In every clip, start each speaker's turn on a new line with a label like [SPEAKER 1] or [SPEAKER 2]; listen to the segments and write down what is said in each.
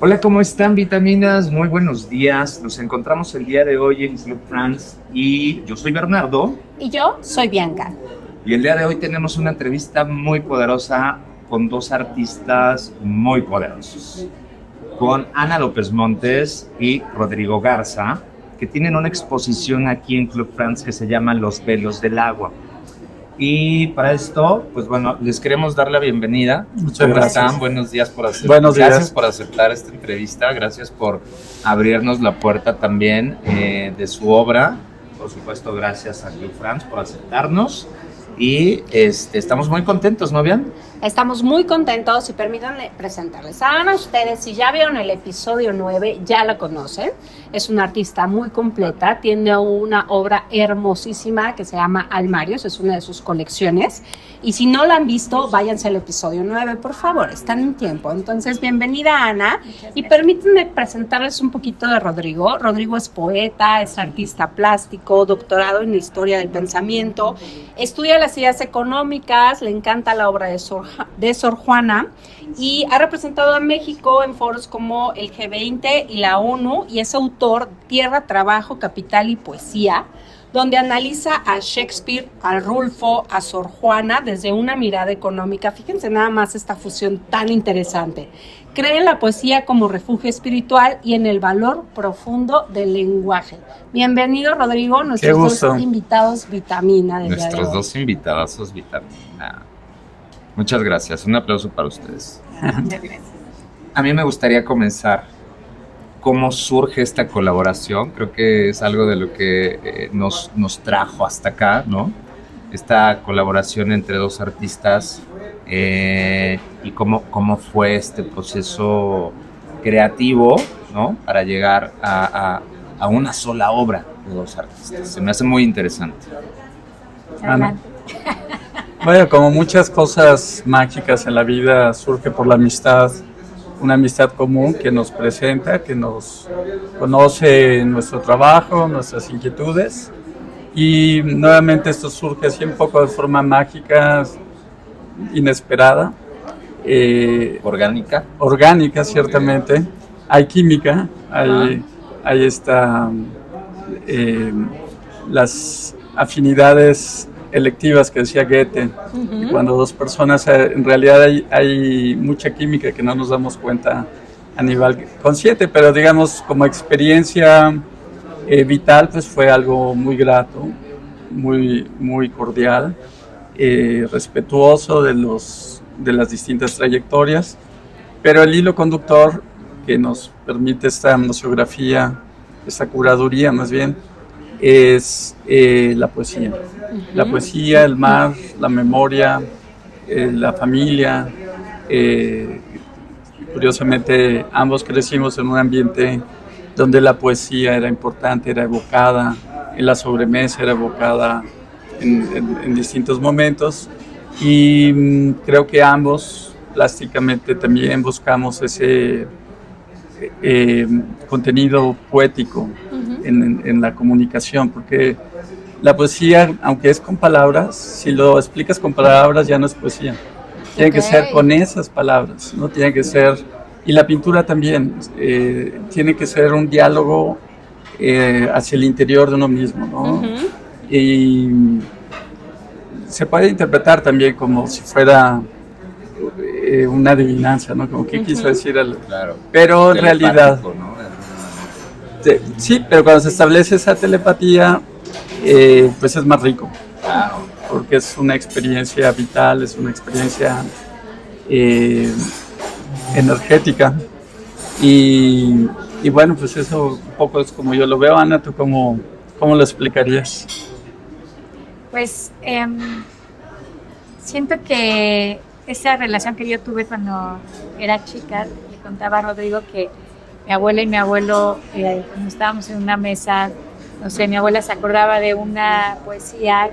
[SPEAKER 1] Hola, ¿cómo están, vitaminas? Muy buenos días. Nos encontramos el día de hoy en Club France y yo soy Bernardo.
[SPEAKER 2] Y yo soy Bianca.
[SPEAKER 1] Y el día de hoy tenemos una entrevista muy poderosa con dos artistas muy poderosos. Con Ana López Montes y Rodrigo Garza, que tienen una exposición aquí en Club France que se llama Los Velos del Agua. Y para esto, pues bueno, les queremos dar la bienvenida.
[SPEAKER 3] Muchas
[SPEAKER 1] ¿Cómo
[SPEAKER 3] gracias.
[SPEAKER 1] están? Buenos días por aceptar.
[SPEAKER 3] Buenos días.
[SPEAKER 1] Gracias por aceptar esta entrevista, gracias por abrirnos la puerta también de su obra. Por supuesto, gracias a Club France por aceptarnos. Y estamos muy contentos, ¿no, Bian?
[SPEAKER 2] Estamos muy contentos y permítanme presentarles a Ana. Ustedes, si ya vieron el episodio 9, ya la conocen. Es una artista muy completa, tiene una obra hermosísima que se llama Almarios, es una de sus colecciones. Y si no la han visto, váyanse al episodio 9, por favor, están en tiempo. Entonces, bienvenida, Ana. Y permítanme presentarles un poquito de Rodrigo. Rodrigo es poeta, es artista plástico, doctorado en Historia del Pensamiento, estudia las ideas económicas, le encanta la obra de Sor Juana y ha representado a México en foros como el G20 y la ONU y es autor Tierra, Trabajo, Capital y Poesía, donde analiza a Shakespeare, a Rulfo, a Sor Juana desde una mirada económica. Fíjense nada más esta fusión tan interesante. Cree en la poesía como refugio espiritual y en el valor profundo del lenguaje. Bienvenido, Rodrigo, nuestros dos invitados vitamina del día de hoy.
[SPEAKER 1] Nuestros dos invitadazos vitamina. Muchas gracias, un aplauso para ustedes. A mí me gustaría comenzar. ¿Cómo surge esta colaboración? Creo que es algo de lo que nos trajo hasta acá, ¿no? Esta colaboración entre dos artistas y cómo fue este proceso creativo, ¿no? Para llegar a una sola obra de dos artistas. Se me hace muy interesante.
[SPEAKER 3] Ana. Bueno, como muchas cosas mágicas en la vida, surge por la amistad. Una amistad común que nos presenta, que nos conoce nuestro trabajo, nuestras inquietudes y nuevamente esto surge así un poco de forma mágica, inesperada. Orgánica, ciertamente. Hay química, hay las afinidades electivas que decía Goethe, y cuando dos personas, en realidad hay mucha química que no nos damos cuenta a nivel consciente, pero digamos como experiencia vital, pues fue algo muy grato, muy cordial, respetuoso de las distintas trayectorias, pero el hilo conductor que nos permite esta museografía, esta curaduría más bien, es la poesía. La poesía, el mar, la memoria, la familia. Curiosamente, ambos crecimos en un ambiente donde la poesía era importante, era evocada, en la sobremesa era evocada en distintos momentos. Y creo que ambos plásticamente también buscamos ese contenido poético en la comunicación, porque la poesía, aunque es con palabras, si lo explicas con palabras ya no es poesía. Tiene que ser con esas palabras, ¿no? Tiene que ser, y la pintura también, tiene que ser un diálogo hacia el interior de uno mismo, ¿no? Y se puede interpretar también como si fuera una adivinanza, ¿no? Como que quiso decir algo.
[SPEAKER 1] Claro.
[SPEAKER 3] Pero en realidad, ¿no? Sí, pero cuando se establece esa telepatía, pues es más rico, porque es una experiencia vital, es una experiencia energética y bueno, pues eso un poco es como yo lo veo. Ana, ¿tú cómo lo explicarías?
[SPEAKER 4] Pues siento que esa relación que yo tuve cuando era chica, le contaba a Rodrigo que mi abuela y mi abuelo, cuando estábamos en una mesa, no sé, mi abuela se acordaba de una poesía,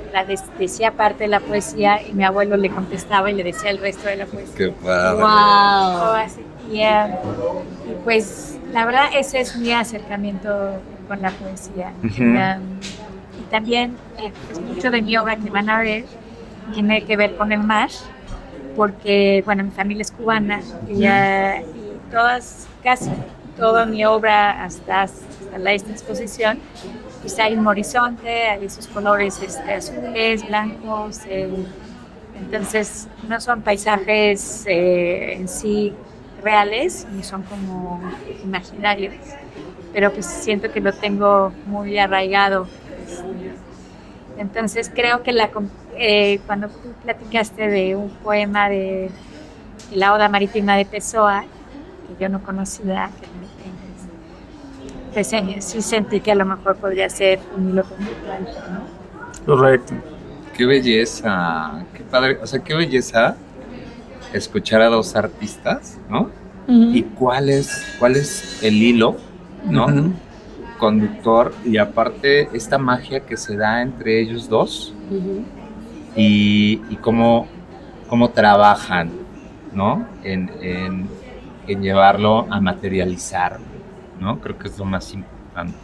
[SPEAKER 4] decía parte de la poesía y mi abuelo le contestaba y le decía el resto de la poesía.
[SPEAKER 1] ¡Qué padre!
[SPEAKER 2] ¡Wow!
[SPEAKER 4] Y pues la verdad ese es mi acercamiento con la poesía. Y también pues, mucho de mi obra que van a ver tiene que ver con el mar, porque bueno, mi familia es cubana y casi toda mi obra hasta esta exposición, pues hay un horizonte, hay esos colores azules, blancos, entonces no son paisajes en sí reales, ni son como imaginarios, pero pues siento que lo tengo muy arraigado. Entonces creo que cuando tú platicaste de un poema de la Oda Marítima de Pessoa, que yo no conocía, pues sí sentí que a lo mejor podría ser un hilo conductual, ¿no?
[SPEAKER 3] Correcto.
[SPEAKER 1] Qué belleza, qué padre, o sea, qué belleza escuchar a dos artistas, ¿no?
[SPEAKER 2] Uh-huh.
[SPEAKER 1] Y cuál es el hilo, ¿no?
[SPEAKER 3] Uh-huh.
[SPEAKER 1] Conductor, y aparte esta magia que se da entre ellos dos,
[SPEAKER 2] Uh-huh.
[SPEAKER 1] y cómo trabajan, ¿no? En llevarlo a materializar, ¿no? Creo que es lo más importante.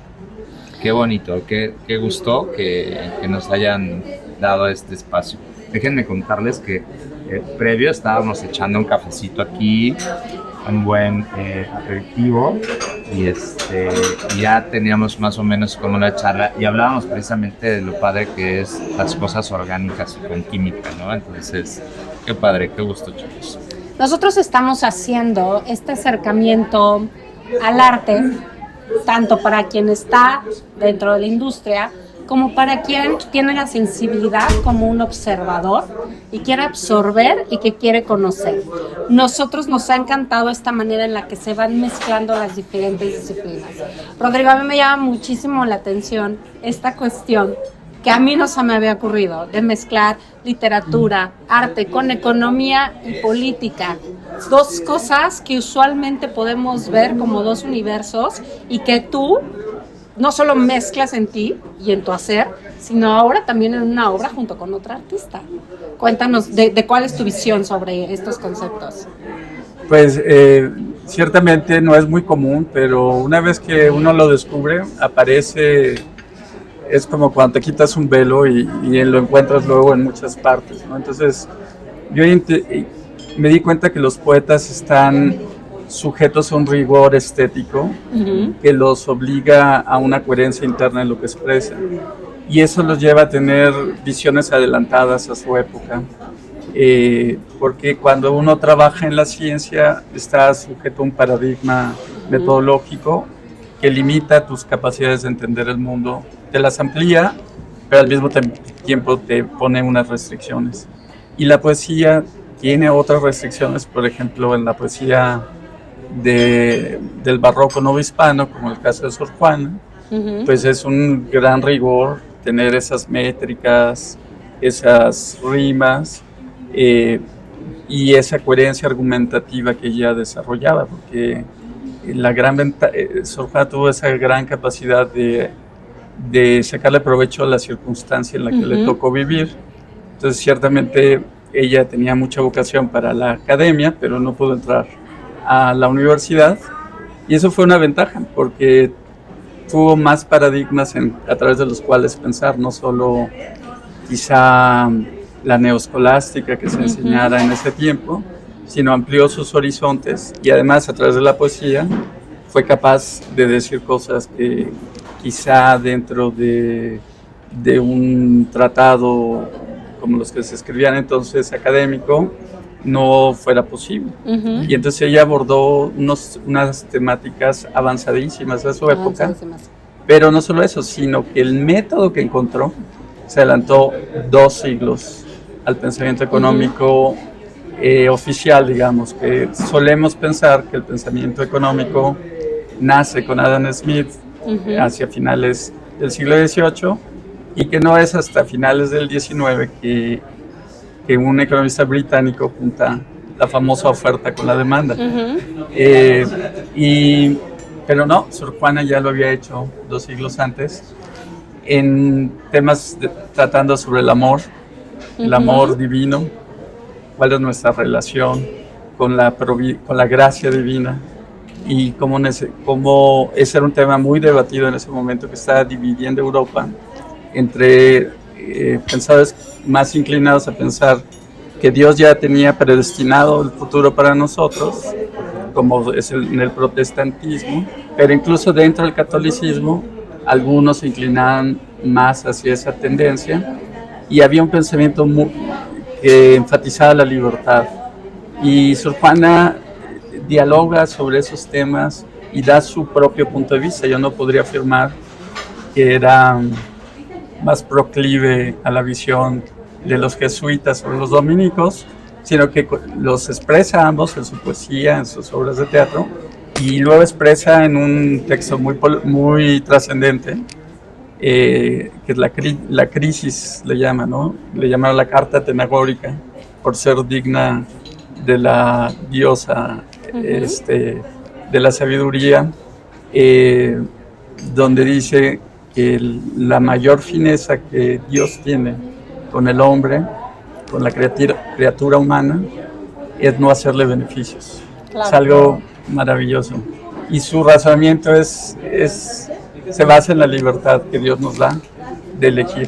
[SPEAKER 1] Qué bonito, qué gusto que nos hayan dado este espacio. Déjenme contarles que previo estábamos echando un cafecito aquí, un buen aperitivo, y ya teníamos más o menos como una charla y hablábamos precisamente de lo padre que es las cosas orgánicas y con química, ¿no? Entonces, qué padre, qué gusto, chicos.
[SPEAKER 2] Nosotros estamos haciendo este acercamiento al arte, tanto para quien está dentro de la industria, como para quien tiene la sensibilidad como un observador y quiere absorber y que quiere conocer. Nosotros nos ha encantado esta manera en la que se van mezclando las diferentes disciplinas. Rodrigo, a mí me llama muchísimo la atención esta cuestión que a mí no se me había ocurrido, de mezclar literatura, arte con economía y política. Dos cosas que usualmente podemos ver como dos universos y que tú no solo mezclas en ti y en tu hacer, sino ahora también en una obra junto con otra artista. Cuéntanos de cuál es tu visión sobre estos conceptos.
[SPEAKER 3] Pues ciertamente no es muy común, pero una vez que uno lo descubre, aparece, es como cuando te quitas un velo y lo encuentras luego en muchas partes, ¿no? Entonces yo me di cuenta que los poetas están sujetos a un rigor estético uh-huh. que los obliga a una coherencia interna en lo que expresan, y eso los lleva a tener visiones adelantadas a su época, porque cuando uno trabaja en la ciencia está sujeto a un paradigma uh-huh. metodológico que limita tus capacidades de entender el mundo, te las amplía, pero al mismo tiempo te pone unas restricciones. Y la poesía tiene otras restricciones, por ejemplo, en la poesía del barroco novohispano, como el caso de Sor Juana, uh-huh. pues es un gran rigor tener esas métricas, esas rimas y esa coherencia argumentativa que ella desarrollaba, porque la gran Sor Juana tuvo esa gran capacidad de sacarle provecho a la circunstancia en la que uh-huh. le tocó vivir. Entonces ciertamente ella tenía mucha vocación para la academia, pero no pudo entrar a la universidad, y eso fue una ventaja porque tuvo más paradigmas a través de los cuales pensar, no solo quizá la neoescolástica que se enseñara en ese tiempo, sino amplió sus horizontes, y además a través de la poesía fue capaz de decir cosas que quizá dentro de un tratado como los que se escribían entonces académico no fuera posible. Uh-huh. Y entonces ella abordó unas temáticas avanzadísimas de su época, pero no solo eso, sino que el método que encontró se adelantó 2 siglos al pensamiento económico uh-huh. Oficial, digamos, que solemos pensar que el pensamiento económico nace con Adam Smith uh-huh. hacia finales del siglo XVIII, y que no es hasta finales del XIX que un economista británico junta la famosa oferta con la demanda. Uh-huh. Pero no, Sor Juana ya lo había hecho 2 siglos antes, en temas tratando sobre el amor, uh-huh. el amor divino, cuál es nuestra relación con la gracia divina, y cómo ese era un tema muy debatido en ese momento, que estaba dividiendo Europa entre pensadores más inclinados a pensar que Dios ya tenía predestinado el futuro para nosotros, como es en el protestantismo, pero incluso dentro del catolicismo algunos se inclinaban más hacia esa tendencia y había un pensamiento que enfatizaba la libertad. Y Sor Juana dialoga sobre esos temas y da su propio punto de vista. Yo no podría afirmar que era más proclive a la visión de los jesuitas o los dominicos, sino que los expresa ambos en su poesía, en sus obras de teatro, y luego expresa en un texto muy trascendente, que es la crisis, le llama, ¿no? Le llamaron la carta tenagórica por ser digna de la diosa de la sabiduría, donde dice que la mayor fineza que Dios tiene con el hombre, con la criatura humana, es no hacerle beneficios. Claro. Es algo maravilloso. Y su razonamiento se basa en la libertad que Dios nos da de elegir.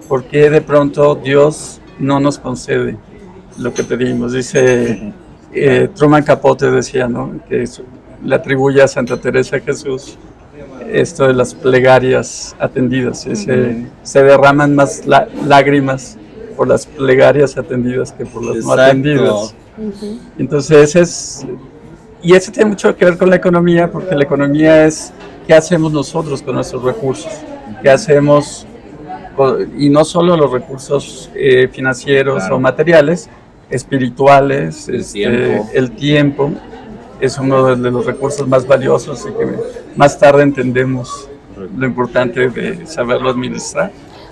[SPEAKER 3] ¿Por qué de pronto Dios no nos concede lo que pedimos? Dice Truman Capote, decía, ¿no?, que le atribuye a Santa Teresa de Jesús esto de las plegarias atendidas. Se derraman más lágrimas por las plegarias atendidas que por las no atendidas. Entonces eso tiene mucho que ver con la economía, porque la economía es qué hacemos nosotros con nuestros recursos, qué hacemos, y no solo los recursos financieros o materiales, espirituales, el tiempo es uno de los recursos más valiosos y que más tarde entendemos lo importante de saberlo administrar.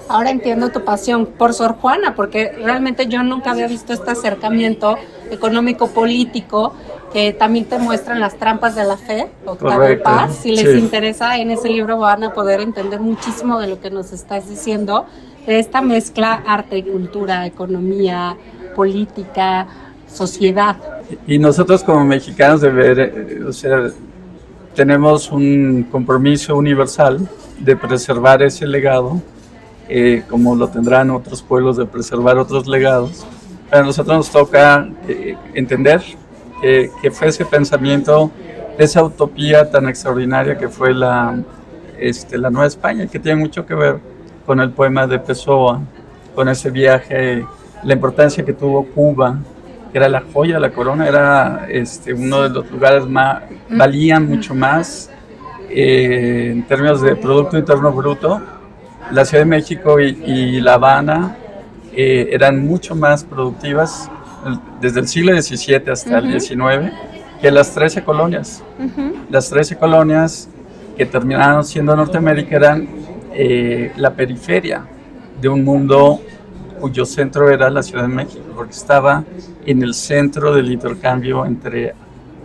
[SPEAKER 2] Ahora entiendo tu pasión por Sor Juana, porque realmente yo nunca había visto este acercamiento económico-político que también te muestran las trampas de la fe, Octavio Paz. Si les interesa, en ese libro van a poder entender muchísimo de lo que nos estás diciendo, de esta mezcla arte y cultura, economía, política, sociedad.
[SPEAKER 3] Y nosotros como mexicanos tenemos un compromiso universal de preservar ese legado, como lo tendrán otros pueblos de preservar otros legados. Pero a nosotros nos toca entender que fue ese pensamiento, esa utopía tan extraordinaria que fue la Nueva España, que tiene mucho que ver con el poema de Pessoa, con ese viaje, la importancia que tuvo Cuba, que era la joya de la corona, era uno de los lugares más, valían mucho más en términos de Producto Interno Bruto. La Ciudad de México y La Habana eran mucho más productivas desde el siglo XVII hasta el XIX que las 13 colonias. Las 13 colonias que terminaron siendo Norteamérica eran la periferia de un mundo cuyo centro era la Ciudad de México, porque estaba en el centro del intercambio entre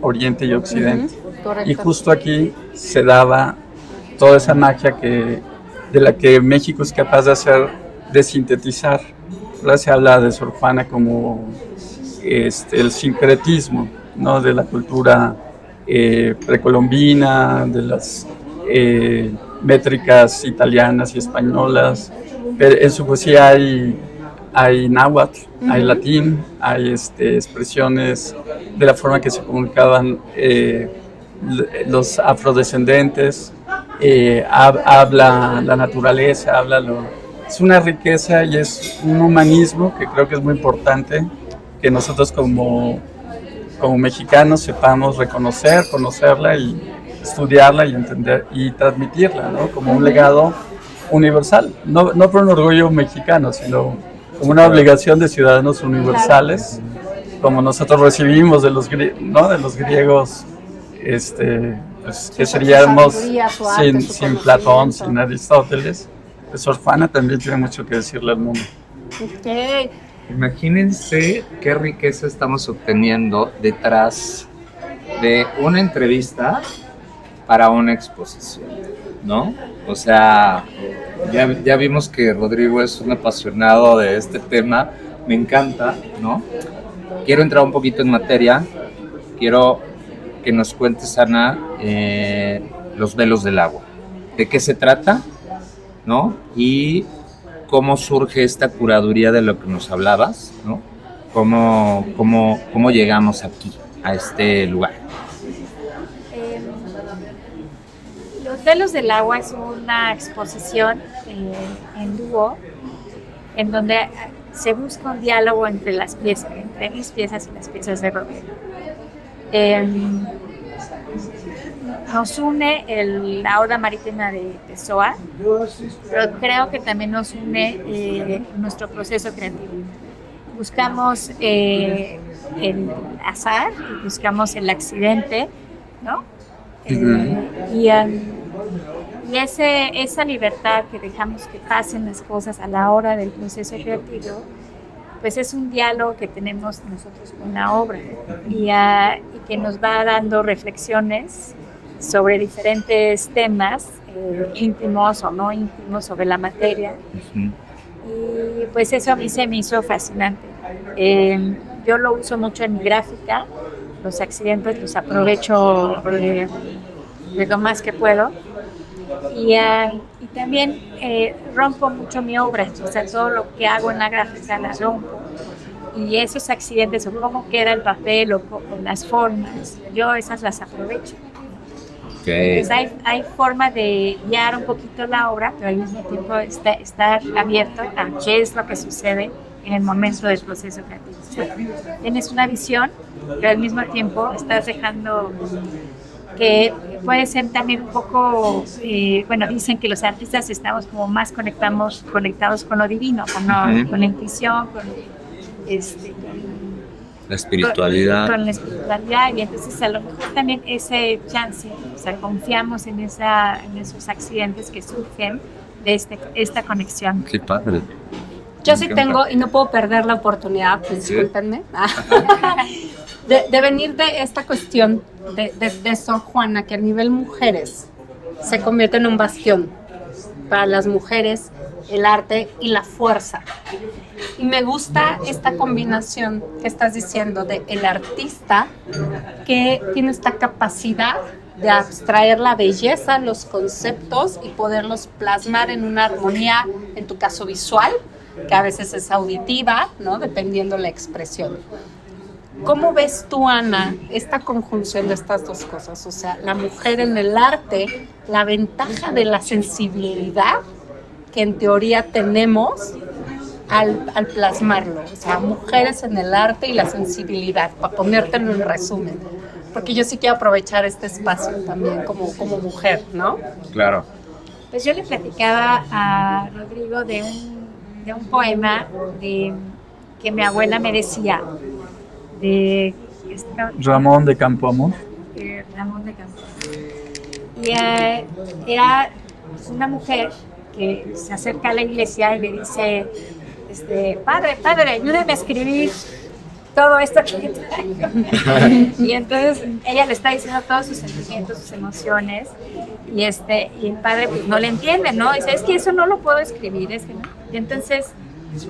[SPEAKER 3] Oriente y Occidente. Y justo aquí se daba toda esa magia de la que México es capaz de sintetizar. Ahora se habla de Sor Juana como el sincretismo, ¿no?, de la cultura precolombina, de las métricas italianas y españolas. Pero en su poesía hay náhuatl, hay latín, hay expresiones de la forma que se comunicaban los afrodescendentes, habla la naturaleza, es una riqueza y es un humanismo que creo que es muy importante que nosotros como mexicanos sepamos reconocer, conocerla y estudiarla y entender y transmitirla, ¿no?, como un legado universal, no por un orgullo mexicano, sino como una obligación de ciudadanos universales, como nosotros recibimos de los griegos, pues, que seríamos sin Platón, sin Aristóteles. Pues Sor Juana también tiene mucho que decirle al mundo.
[SPEAKER 2] Okay.
[SPEAKER 1] Imagínense qué riqueza estamos obteniendo detrás de una entrevista para una exposición, ¿no? O sea, ya vimos que Rodrigo es un apasionado de este tema, me encanta, ¿no? Quiero entrar un poquito en materia, quiero que nos cuentes, Ana, Los velos del agua. ¿De qué se trata, no? Y cómo surge esta curaduría de lo que nos hablabas, ¿no? ¿Cómo llegamos aquí, a este lugar?
[SPEAKER 4] Velos del Agua es una exposición en dúo, en donde se busca un diálogo entre las piezas, entre mis piezas y las piezas de Rodrigo. Nos une la Oda Marítima de Pessoa, pero creo que también nos une nuestro proceso creativo. Buscamos el azar, buscamos el accidente, ¿no? Y esa libertad que dejamos que pasen las cosas a la hora del proceso creativo, pues es un diálogo que tenemos nosotros con la obra y que nos va dando reflexiones sobre diferentes temas, íntimos o no íntimos, sobre la materia. Y pues eso a mí se me hizo fascinante. Yo lo uso mucho en mi gráfica, los accidentes los aprovecho de lo más que puedo. Y también rompo mucho mi obra, o sea, todo lo que hago en la gráfica la rompo. Y esos accidentes, o cómo queda el papel, o las formas, yo esas las aprovecho.
[SPEAKER 1] Okay.
[SPEAKER 4] Entonces hay forma de guiar un poquito la obra, pero al mismo tiempo estar abierto a qué es lo que sucede en el momento del proceso creativo. O sea, tienes una visión, pero al mismo tiempo estás dejando que puede ser también un poco, dicen que los artistas estamos como más conectados con lo divino, con la intuición, con
[SPEAKER 1] la espiritualidad.
[SPEAKER 4] Con la espiritualidad, y entonces a lo mejor también ese chance, o sea, confiamos en esos accidentes que surgen de esta conexión.
[SPEAKER 1] Qué padre.
[SPEAKER 2] Yo sí tengo, y no puedo perder la oportunidad, pues, discúlpenme, de venir de esta cuestión de Sor Juana, que a nivel mujeres se convierte en un bastión para las mujeres, el arte y la fuerza. Y me gusta esta combinación que estás diciendo de el artista que tiene esta capacidad de abstraer la belleza, los conceptos y poderlos plasmar en una armonía, en tu caso visual, que a veces es auditiva, ¿no? Dependiendo la expresión. ¿Cómo ves tú, Ana, esta conjunción de estas dos cosas? O sea, la mujer en el arte, la ventaja de la sensibilidad que en teoría tenemos al plasmarlo. O sea, mujeres en el arte y la sensibilidad, para ponértelo en resumen. Porque yo sí quiero aprovechar este espacio también como mujer, ¿no?
[SPEAKER 1] Claro.
[SPEAKER 4] Pues yo le platicaba a Rodrigo de un poema que mi abuela me decía, de
[SPEAKER 3] Ramón de Campoamor.
[SPEAKER 4] Ramón de Campoamor. Y era una mujer que se acerca a la iglesia y le dice, padre, ayúdame a escribir todo esto que traigo. Y entonces ella le está diciendo todos sus sentimientos, sus emociones, y el padre pues no le entiende, ¿no? Dice, es que eso no lo puedo escribir, es que no. Y entonces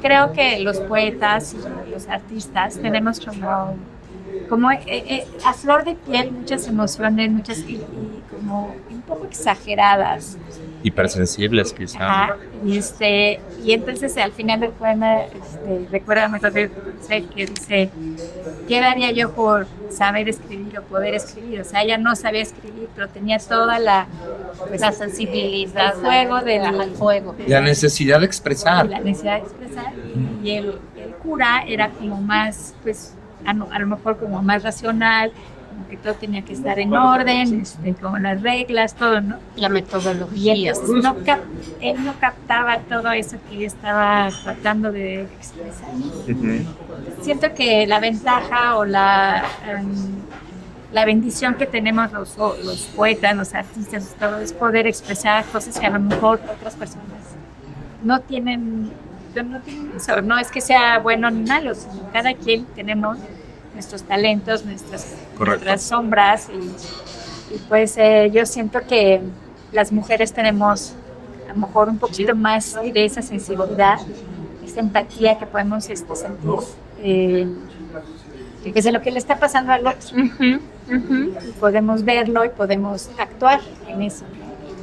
[SPEAKER 4] creo que los poetas y los artistas tenemos como a flor de piel muchas emociones, y como un poco exageradas.
[SPEAKER 1] Hipersensibles, quizá.
[SPEAKER 4] Ajá, y entonces al final del poema, recuérdame que dice, ¿qué daría yo por saber escribir o poder escribir? O sea, ella no sabía escribir, pero tenía toda la sensibilidad, el fuego.
[SPEAKER 1] La necesidad de expresar.
[SPEAKER 4] La necesidad de expresar. Y el cura era como más, pues, a lo mejor como más racional, que todo tenía que estar en orden, como las reglas, todo, ¿no?
[SPEAKER 2] La metodología.
[SPEAKER 4] Y entonces él no captaba todo eso que ella estaba tratando de expresar. Siento que la ventaja o la bendición que tenemos los poetas, los artistas, todo, es poder expresar cosas que a lo mejor otras personas no tienen eso. No es que sea bueno ni malo, sino cada quien tenemos nuestros talentos, nuestras sombras y pues yo siento que las mujeres tenemos a lo mejor un poquito más de esa sensibilidad, esa empatía que podemos sentir pues de lo que le está pasando al otro. Y podemos verlo y podemos actuar en eso,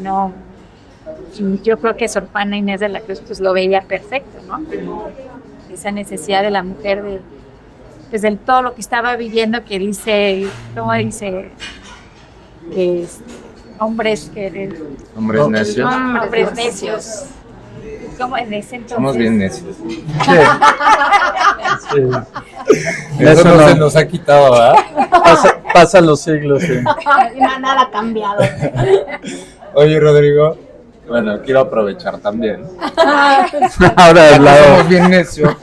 [SPEAKER 4] ¿no? Y yo creo que Sor Juana Inés de la Cruz pues lo veía perfecto, ¿no? Esa necesidad de la mujer de todo lo que estaba viviendo, que dice, ¿cómo dice? hombres que...
[SPEAKER 1] Hombres necios.
[SPEAKER 4] Hombres necios. ¿Cómo en ese entonces?
[SPEAKER 1] Somos bien necios.
[SPEAKER 3] Sí. Sí.
[SPEAKER 1] Eso
[SPEAKER 3] Eso
[SPEAKER 1] no
[SPEAKER 3] no.
[SPEAKER 1] se nos ha quitado, ¿verdad?
[SPEAKER 3] Pasan los siglos, sí.
[SPEAKER 2] Y nada ha cambiado.
[SPEAKER 1] Oye, Rodrigo. Bueno, quiero aprovechar también.
[SPEAKER 3] Ahora del lado.
[SPEAKER 1] Somos bien necios.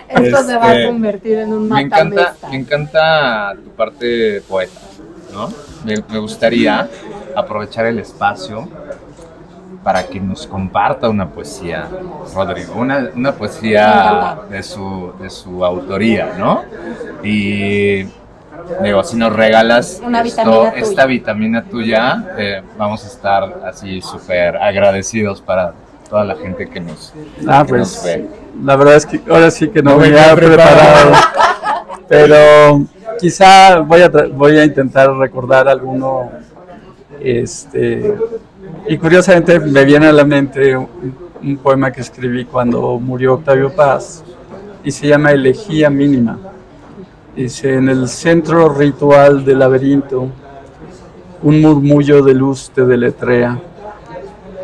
[SPEAKER 2] Esto se va a convertir en un
[SPEAKER 1] Me
[SPEAKER 2] matamesta.
[SPEAKER 1] encanta tu parte poeta, ¿no? Me gustaría aprovechar el espacio para que nos comparta una poesía, Rodrigo, una poesía de su autoría, ¿no? Y digo, si nos regalas
[SPEAKER 2] Una vitamina tuya.
[SPEAKER 1] esta vitamina tuya, vamos a estar así súper agradecidos para toda la gente que nos
[SPEAKER 3] Pues
[SPEAKER 1] ve.
[SPEAKER 3] la verdad es que ahora sí que no
[SPEAKER 1] No
[SPEAKER 3] venía
[SPEAKER 1] venía
[SPEAKER 3] preparado, pero quizá voy a intentar recordar alguno, y curiosamente me viene a la mente un poema que escribí cuando murió Octavio Paz y se llama Elegía Mínima. Dice: en el centro ritual del laberinto, un murmullo de luz te deletrea,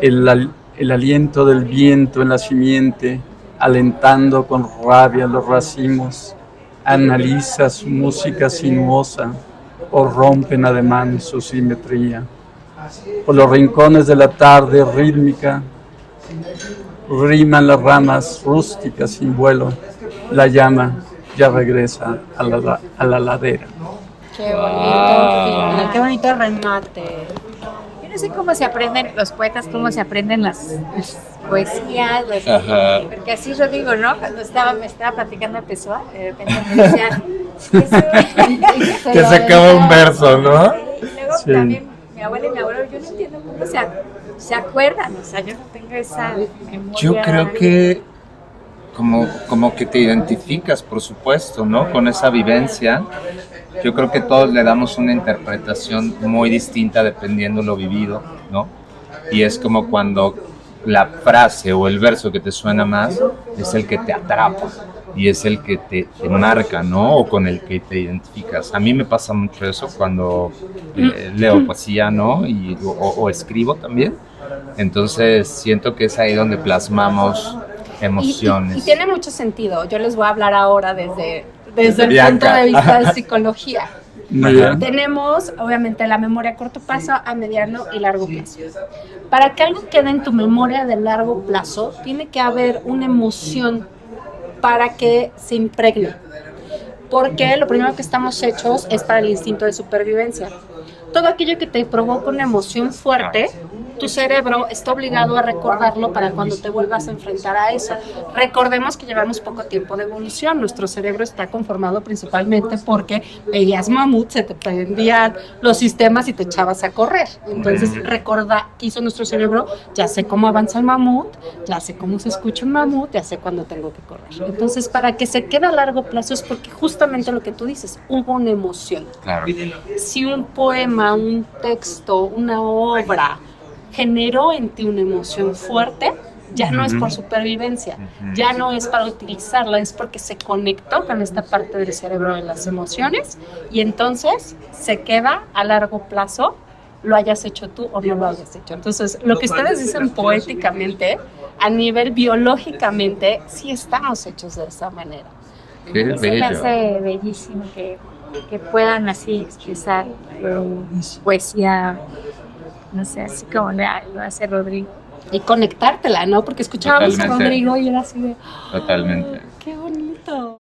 [SPEAKER 3] el aliento del viento en la simiente, alentando con rabia los racimos, analiza su música sinuosa o rompen ademán su simetría. Por los rincones de la tarde rítmica, riman las ramas rústicas sin vuelo, la llama ya regresa a la ladera.
[SPEAKER 2] Qué bonito final, qué bonito remate.
[SPEAKER 4] Yo no sé cómo se aprenden los poetas, cómo se aprenden las poesías,
[SPEAKER 1] Ajá.
[SPEAKER 4] porque así yo digo, ¿no? Cuando me estaba platicando a Pessoa, de repente me decía,
[SPEAKER 1] Que se acaba un verso, ¿no?
[SPEAKER 4] y luego
[SPEAKER 3] Sí.
[SPEAKER 4] también mi abuela y mi abuelo, yo no entiendo cómo se acuerdan, o sea, yo no tengo esa memoria.
[SPEAKER 1] Yo creo que como que te identificas, por supuesto, ¿no? Con esa vivencia. Yo creo que todos le damos una interpretación muy distinta dependiendo lo vivido, ¿no? Y es como cuando la frase o el verso que te suena más es el que te atrapa y es el que te marca, ¿no? O con el que te identificas. A mí me pasa mucho eso cuando leo poesía, ¿no? O escribo también. Entonces siento que es ahí donde plasmamos emociones.
[SPEAKER 2] Y tiene mucho sentido. Yo les voy a hablar ahora desde el
[SPEAKER 1] Bianca.
[SPEAKER 2] punto de vista de psicología.
[SPEAKER 3] Muy bien.
[SPEAKER 2] Tenemos, obviamente, la memoria a corto plazo, a mediano y largo plazo. Para que algo quede en tu memoria de largo plazo, tiene que haber una emoción para que se impregne. Porque lo primero que estamos hechos es para el instinto de supervivencia. Todo aquello que te provoca una emoción fuerte, tu cerebro está obligado a recordarlo para cuando te vuelvas a enfrentar a eso. Recordemos que llevamos poco tiempo de evolución. Nuestro cerebro está conformado principalmente porque veías mamut, se te prendían los sistemas y te echabas a correr. Entonces, recuerda qué hizo nuestro cerebro. Ya sé cómo avanza el mamut, ya sé cómo se escucha un mamut, ya sé cuándo tengo que correr. Entonces, para que se quede a largo plazo es porque justamente lo que tú dices, hubo una emoción.
[SPEAKER 1] Claro.
[SPEAKER 2] Si un poema, un texto, una obra generó en ti una emoción fuerte, ya no es por supervivencia, ya no es para utilizarla, es porque se conectó con esta parte del cerebro de las emociones y entonces se queda a largo plazo, lo hayas hecho tú o no lo hayas hecho. Entonces, lo que ustedes dicen poéticamente, a nivel biológicamente, sí estamos hechos de esa manera.
[SPEAKER 1] Qué
[SPEAKER 4] Se me
[SPEAKER 1] bello.
[SPEAKER 4] hace bellísimo que puedan así expresar poesía, no sé, así como lo hace Rodrigo.
[SPEAKER 2] Y conectártela, ¿no? Porque escuchábamos a
[SPEAKER 1] Totalmente.
[SPEAKER 2] Rodrigo y era así de,
[SPEAKER 1] Totalmente.
[SPEAKER 2] qué bonito.